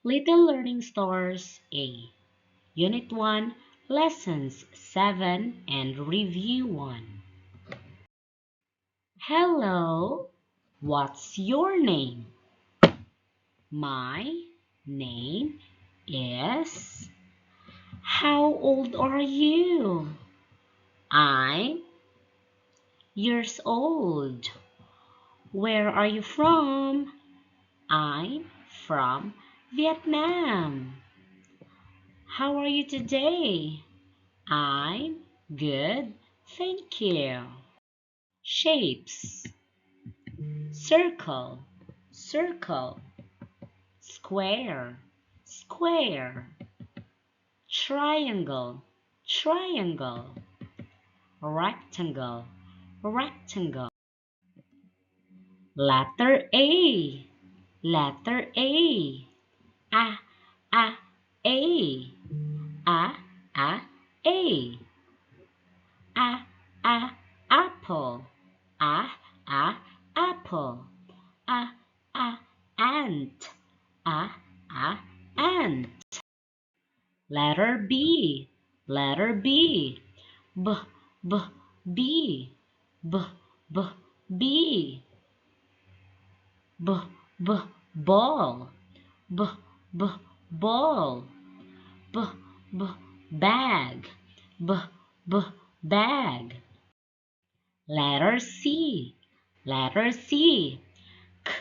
Little Learning Stars A. Unit 1, Lessons 7 and Review 1. Hello, what's your name? My name is... How old are you? I'm years old. Where are you from? I'm from Vietnam. How are you today? I'm good, thank you. Shapes: circle, circle, square, square, triangle, triangle, rectangle, rectangle. Letter A, letter A. A, A, A. A, A, A. A, A, apple. A, A, apple. A, A, ant. A, A, ant. Letter B, letter B. B, B, B. B, B, B. B, B, ball. B, B, ball. B, B, bag. B, B, bag. Letter C, letter C. K,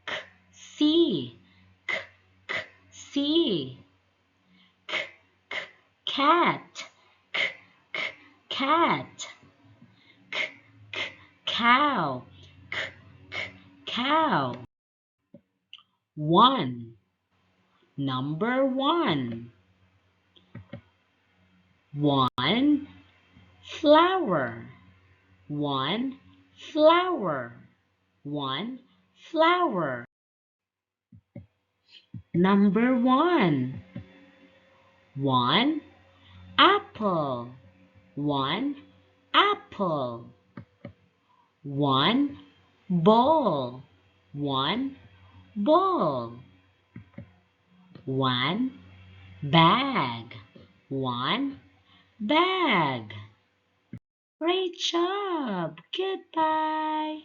K, C. K, K, C. K, K, cat. K, K, cat. K, K, cow. K, K, cow. One, number one. One flower. One flower. One flower. Number one. One apple. One apple. One ball. One ball. One bag. One bag. Great job. Goodbye.